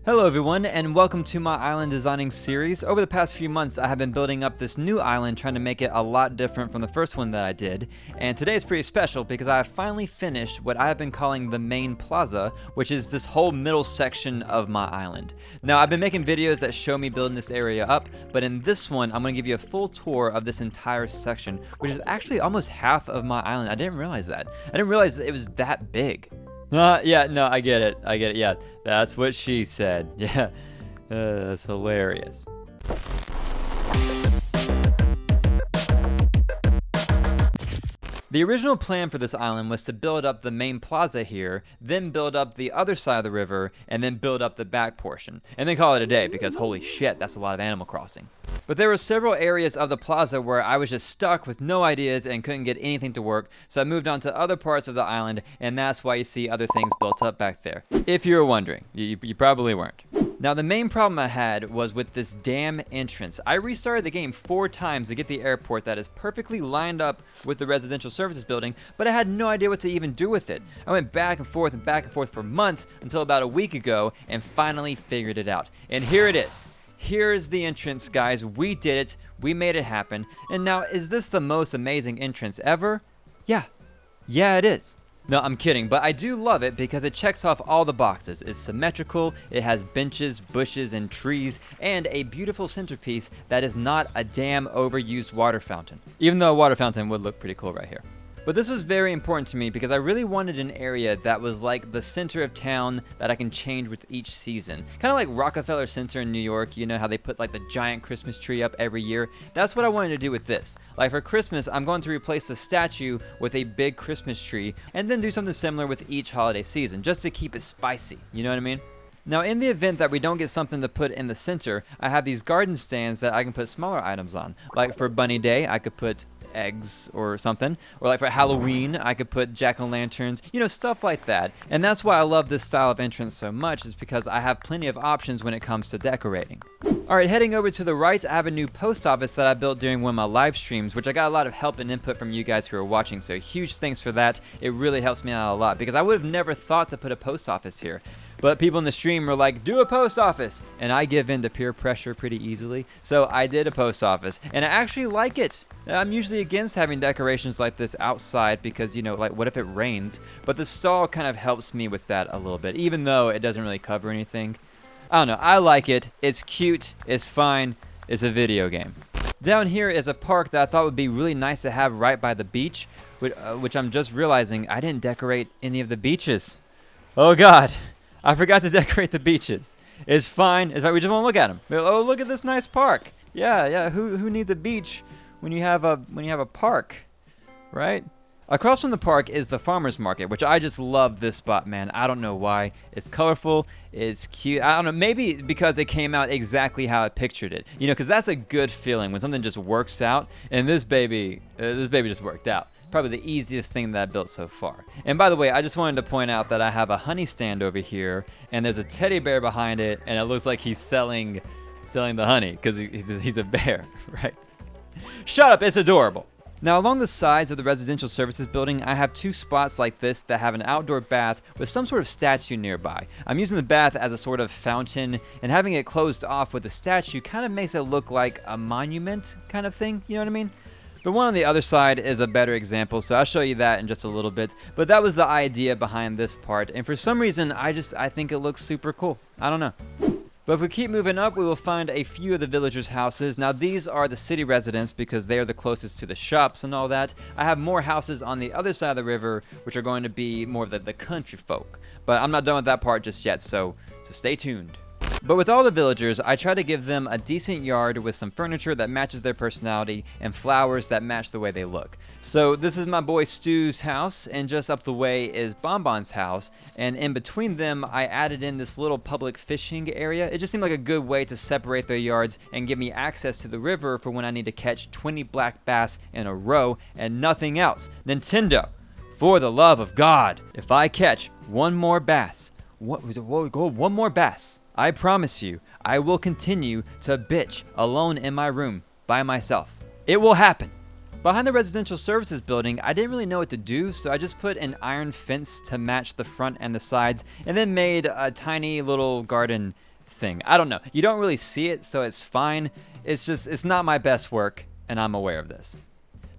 Hello everyone, and welcome to my island designing series. Over the past few months, I have been building up this new island, trying to make it a lot different from the first one that I did. And today is pretty special because I have finally finished what I have been calling the main plaza, which is this whole middle section of my island. Now, I've been making videos that show me building this area up, but in this one, I'm going to give you a full tour of this entire section, which is actually almost half of my island. I didn't realize that. I didn't realize that it was that big. Yeah, no, I get it, yeah, that's what she said, yeah, that's hilarious. The original plan for this island was to build up the main plaza here, then build up the other side of the river, and then build up the back portion, and then call it a day because holy shit, that's a lot of Animal Crossing. But there were several areas of the plaza where I was just stuck with no ideas and couldn't get anything to work, so I moved on to other parts of the island, and that's why you see other things built up back there. If you were wondering, you probably weren't. Now, the main problem I had was with this damn entrance. I restarted the game 4 times to get the airport that is perfectly lined up with the residential services building, but I had no idea what to even do with it. I went back and forth for months until about a week ago and finally figured it out. And here it is. Here's the entrance, guys. We did it. We made it happen. And now, is this the most amazing entrance ever? Yeah, it is. No, I'm kidding, but I do love it because it checks off all the boxes. It's symmetrical, it has benches, bushes, and trees, and a beautiful centerpiece that is not a damn overused water fountain. Even though a water fountain would look pretty cool right here. But this was very important to me because I really wanted an area that was like the center of town that I can change with each season. Kind of like Rockefeller Center in New York, you know how they put like the giant Christmas tree up every year? That's what I wanted to do with this. Like for Christmas, I'm going to replace the statue with a big Christmas tree and then do something similar with each holiday season, just to keep it spicy, you know what I mean? Now, in the event that we don't get something to put in the center, I have these garden stands that I can put smaller items on. Like for Bunny Day, I could put eggs or something, or like for Halloween I could put jack-o'-lanterns, you know, stuff like that. And that's why I love this style of entrance so much, is because I have plenty of options when it comes to decorating. Alright, heading over to the right, I have a new post office that I built during one of my live streams, which I got a lot of help and input from you guys who are watching, so huge thanks for that. It really helps me out a lot because I would have never thought to put a post office here. But people in the stream were like, do a post office! And I give in to peer pressure pretty easily. So I did a post office, and I actually like it. I'm usually against having decorations like this outside because, you know, like what if it rains? But the stall kind of helps me with that a little bit, even though it doesn't really cover anything. I don't know, I like it. It's cute, it's fine, it's a video game. Down here is a park that I thought would be really nice to have right by the beach, which I'm just realizing I didn't decorate any of the beaches. Oh God. I forgot to decorate the beaches. It's fine. It's fine. We just won't look at them. Oh, look at this nice park. Yeah. Who needs a beach when you have a park, right? Across from the park is the farmers market, which I just love this spot, man. I don't know why. It's colorful. It's cute. I don't know. Maybe because it came out exactly how I pictured it. You know, because that's a good feeling when something just works out. And this baby just worked out. Probably the easiest thing that I built so far. And by the way, I just wanted to point out that I have a honey stand over here, and there's a teddy bear behind it, and it looks like he's selling the honey because he's a bear, right? Shut up, it's adorable. Now, along the sides of the residential services building, I have 2 spots like this that have an outdoor bath with some sort of statue nearby. I'm using the bath as a sort of fountain, and having it closed off with a statue kind of makes it look like a monument kind of thing, you know what I mean? The one on the other side is a better example, so I'll show you that in just a little bit. But that was the idea behind this part, and for some reason, I think it looks super cool. I don't know. But if we keep moving up, we will find a few of the villagers' houses. Now, these are the city residents because they are the closest to the shops and all that. I have more houses on the other side of the river, which are going to be more of the country folk. But I'm not done with that part just yet, so stay tuned. But with all the villagers, I try to give them a decent yard with some furniture that matches their personality and flowers that match the way they look. So this is my boy Stu's house, and just up the way is Bonbon's house, and in between them I added in this little public fishing area. It just seemed like a good way to separate their yards and give me access to the river for when I need to catch 20 black bass in a row and nothing else. Nintendo, for the love of God, if I catch one more bass, one more bass, I promise you, I will continue to bitch alone in my room by myself. It will happen. Behind the residential services building, I didn't really know what to do, so I just put an iron fence to match the front and the sides, and then made a tiny little garden thing. I don't know. You don't really see it, so it's fine. It's not my best work, and I'm aware of this.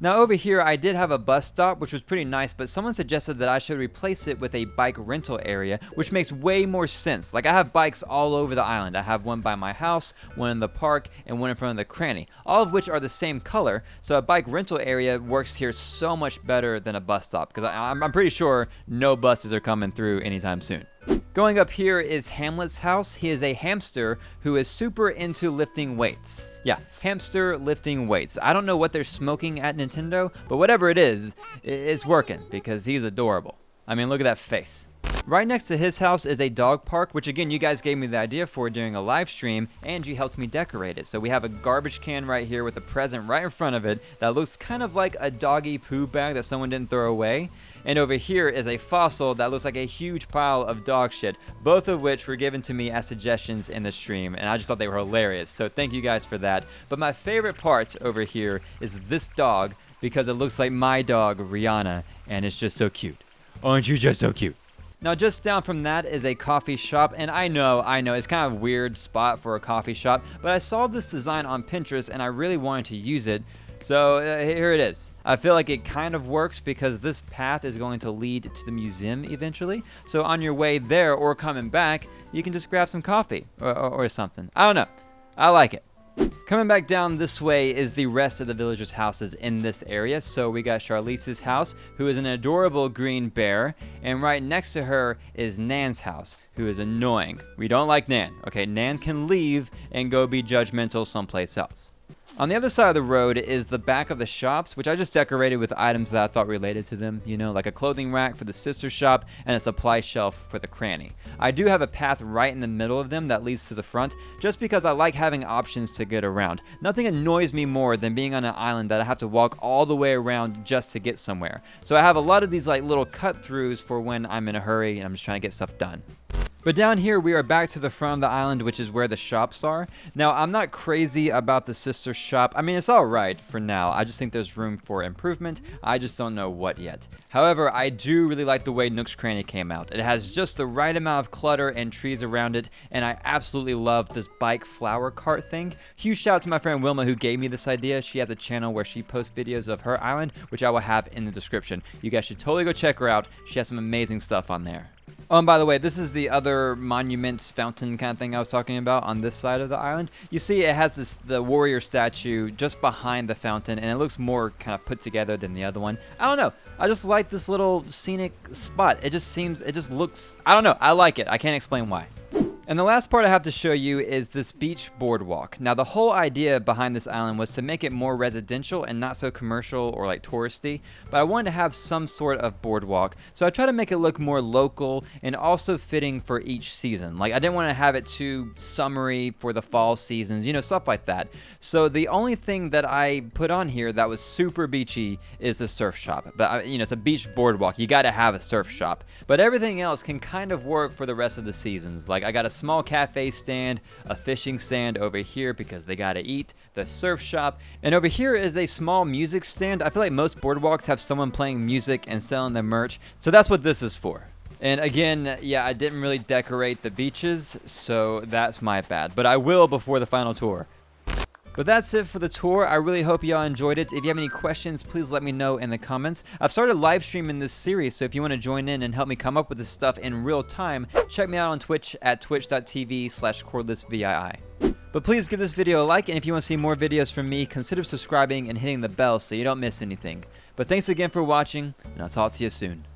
Now over here, I did have a bus stop, which was pretty nice, but someone suggested that I should replace it with a bike rental area, which makes way more sense. Like, I have bikes all over the island. I have one by my house, one in the park, and one in front of the cranny, all of which are the same color, so a bike rental area works here so much better than a bus stop, because I'm pretty sure no buses are coming through anytime soon. Going up here is Hamlet's house. He is a hamster who is super into lifting weights. Yeah, hamster lifting weights. I don't know what they're smoking at Nintendo, but whatever it is, it's working because he's adorable. I mean, look at that face. Right next to his house is a dog park, which again, you guys gave me the idea for during a live stream. Angie helped me decorate it. So we have a garbage can right here with a present right in front of it that looks kind of like a doggy poo bag that someone didn't throw away. And over here is a fossil that looks like a huge pile of dog shit, both of which were given to me as suggestions in the stream, and I just thought they were hilarious, so thank you guys for that. But my favorite part over here is this dog, because it looks like my dog, Rihanna, and it's just so cute. Aren't you just so cute? Now, just down from that is a coffee shop, and I know, it's kind of a weird spot for a coffee shop, but I saw this design on Pinterest, and I really wanted to use it. So here it is. I feel like it kind of works because this path is going to lead to the museum eventually. So on your way there or coming back, you can just grab some coffee or something. I don't know. I like it. Coming back down this way is the rest of the villagers' houses in this area. So we got Charlize's house, who is an adorable green bear. And right next to her is Nan's house, who is annoying. We don't like Nan. Okay, Nan can leave and go be judgmental someplace else. On the other side of the road is the back of the shops, which I just decorated with items that I thought related to them, you know, like a clothing rack for the sister shop and a supply shelf for the cranny. I do have a path right in the middle of them that leads to the front, just because I like having options to get around. Nothing annoys me more than being on an island that I have to walk all the way around just to get somewhere. So I have a lot of these like little cut-throughs for when I'm in a hurry and I'm just trying to get stuff done. But down here, we are back to the front of the island, which is where the shops are. Now, I'm not crazy about the sister shop. I mean, it's all right for now. I just think there's room for improvement. I just don't know what yet. However, I do really like the way Nook's Cranny came out. It has just the right amount of clutter and trees around it, and I absolutely love this bike flower cart thing. Huge shout out to my friend Wilma who gave me this idea. She has a channel where she posts videos of her island, which I will have in the description. You guys should totally go check her out. She has some amazing stuff on there. Oh, and by the way, this is the other monument fountain kind of thing I was talking about on this side of the island. You see it has the warrior statue just behind the fountain, and it looks more kind of put together than the other one. I don't know. I just like this little scenic spot. It just looks, I don't know. I like it. I can't explain why. And the last part I have to show you is this beach boardwalk. Now, the whole idea behind this island was to make it more residential and not so commercial or like touristy, but I wanted to have some sort of boardwalk, so I tried to make it look more local and also fitting for each season. Like, I didn't want to have it too summery for the fall seasons, you know, stuff like that. So the only thing that I put on here that was super beachy is the surf shop. But, you know, it's a beach boardwalk. You got to have a surf shop. But everything else can kind of work for the rest of the seasons. Like, I got a small cafe stand, a fishing stand over here because they gotta eat, the surf shop, and over here is a small music stand. I feel like most boardwalks have someone playing music and selling their merch, so that's what this is for. And again, yeah, I didn't really decorate the beaches, so that's my bad, but I will before the final tour. But that's it for the tour. I really hope y'all enjoyed it. If you have any questions, please let me know in the comments. I've started live streaming this series, so if you want to join in and help me come up with this stuff in real time, check me out on Twitch at twitch.tv/cordlessvii. But please give this video a like, and if you want to see more videos from me, consider subscribing and hitting the bell so you don't miss anything. But thanks again for watching, and I'll talk to you soon.